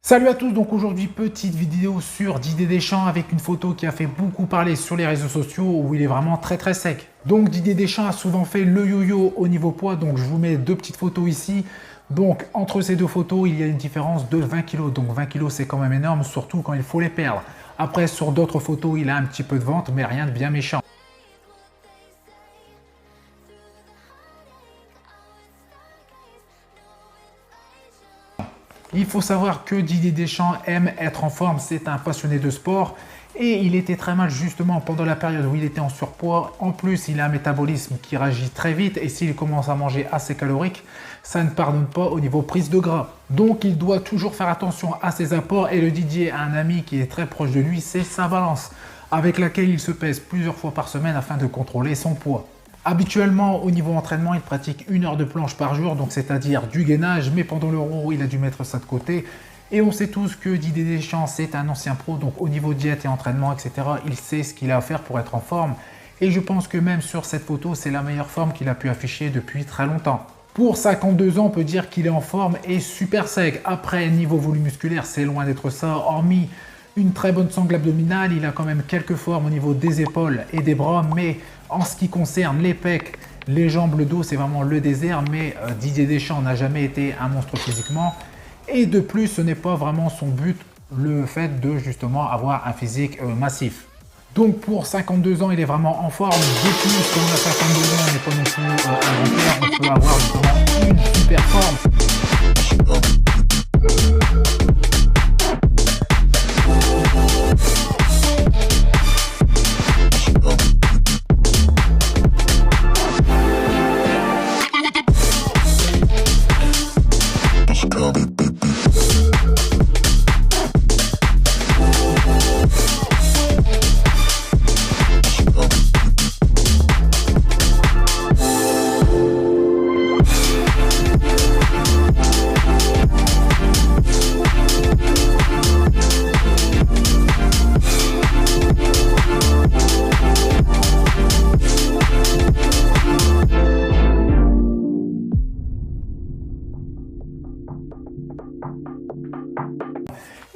Salut à tous, donc aujourd'hui petite vidéo sur Didier Deschamps avec une photo qui a fait beaucoup parler sur les réseaux sociaux où il est vraiment très sec. Donc Didier Deschamps a souvent fait le yo-yo au niveau poids, donc je vous mets deux petites photos ici. Donc entre ces deux photos il y a une différence de 20 kg, donc 20 kg c'est quand même énorme, surtout quand il faut les perdre. Après sur d'autres photos il a un petit peu de ventre mais rien de bien méchant. Il faut savoir que Didier Deschamps aime être en forme, c'est un passionné de sport et il était très mal justement pendant la période où il était en surpoids. En plus, il a un métabolisme qui réagit très vite et s'il commence à manger assez calorique, ça ne pardonne pas au niveau prise de gras. Donc il doit toujours faire attention à ses apports et le Didier a un ami qui est très proche de lui, c'est sa balance avec laquelle il se pèse plusieurs fois par semaine afin de contrôler son poids. Habituellement, au niveau entraînement, il pratique 1 heure de planche par jour, donc c'est-à-dire du gainage, mais pendant l'Euro, il a dû mettre ça de côté. Et on sait tous que Didier Deschamps, c'est un ancien pro, donc au niveau diète et entraînement, etc., il sait ce qu'il a à faire pour être en forme. Et je pense que même sur cette photo, c'est la meilleure forme qu'il a pu afficher depuis très longtemps. Pour 52 ans, on peut dire qu'il est en forme et super sec. Après, niveau volume musculaire, c'est loin d'être ça, hormis une très bonne sangle abdominale, il a quand même quelques formes au niveau des épaules et des bras, mais en ce qui concerne les pecs, les jambes, le dos, c'est vraiment le désert, mais Didier Deschamps n'a jamais été un monstre physiquement. Et de plus, ce n'est pas vraiment son but, le fait de justement avoir un physique massif. Donc pour 52 ans, il est vraiment en forme. De plus, quand on a 52 ans, on n'est pas non plus un grand-père, on peut avoir justement une super forme.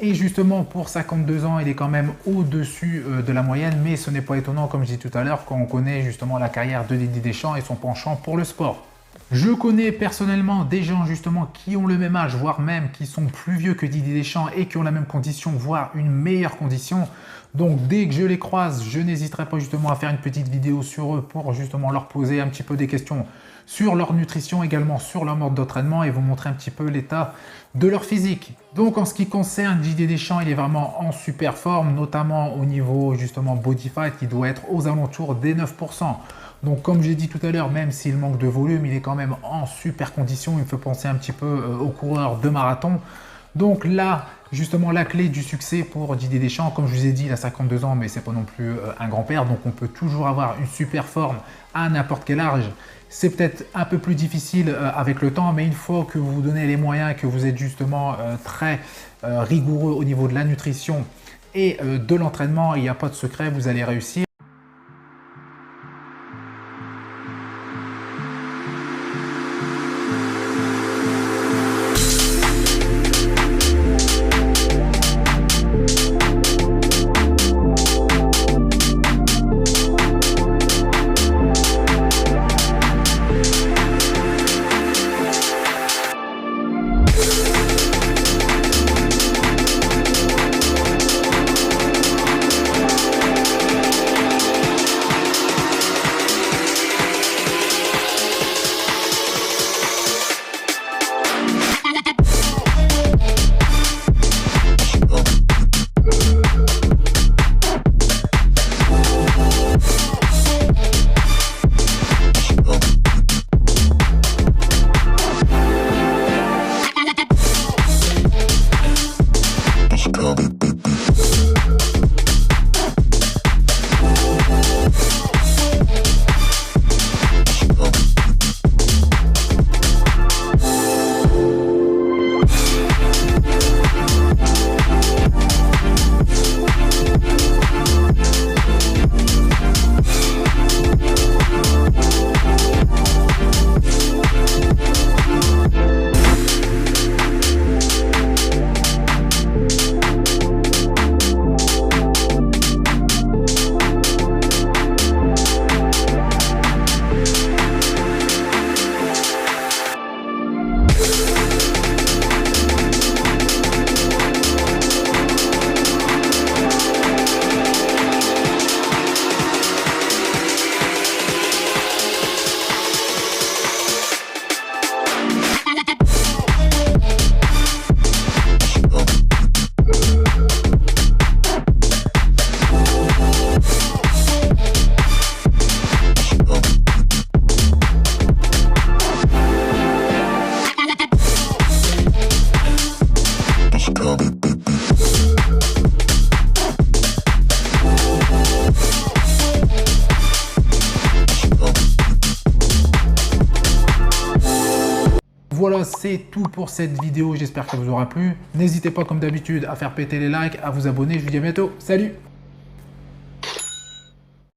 Et justement, pour 52 ans, il est quand même au-dessus de la moyenne, mais ce n'est pas étonnant, comme je dis tout à l'heure, quand on connaît justement la carrière de Didier Deschamps et son penchant pour le sport. Je connais personnellement des gens justement qui ont le même âge, voire même qui sont plus vieux que Didier Deschamps et qui ont la même condition, voire une meilleure condition. Donc dès que je les croise, je n'hésiterai pas justement à faire une petite vidéo sur eux pour justement leur poser un petit peu des questions sur leur nutrition, également sur leur mode d'entraînement et vous montrer un petit peu l'état de leur physique. Donc en ce qui concerne Didier Deschamps, il est vraiment en super forme, notamment au niveau justement body fat, qui doit être aux alentours des 9%. Donc comme j'ai dit tout à l'heure, même s'il manque de volume, il est quand même en super condition. Il me fait penser un petit peu aux coureurs de marathon. Donc là, justement, la clé du succès pour Didier Deschamps, comme je vous ai dit, il a 52 ans, mais c'est pas non plus un grand-père. Donc on peut toujours avoir une super forme à n'importe quel âge. C'est peut-être un peu plus difficile avec le temps, mais une fois que vous vous donnez les moyens, que vous êtes justement très rigoureux au niveau de la nutrition et de l'entraînement, il n'y a pas de secret, vous allez réussir. voilà, c'est tout pour cette vidéo. J'espère qu'elle vous aura plu. N'hésitez pas comme d'habitude à faire péter les likes, à vous abonner. Je vous dis à bientôt. Salut!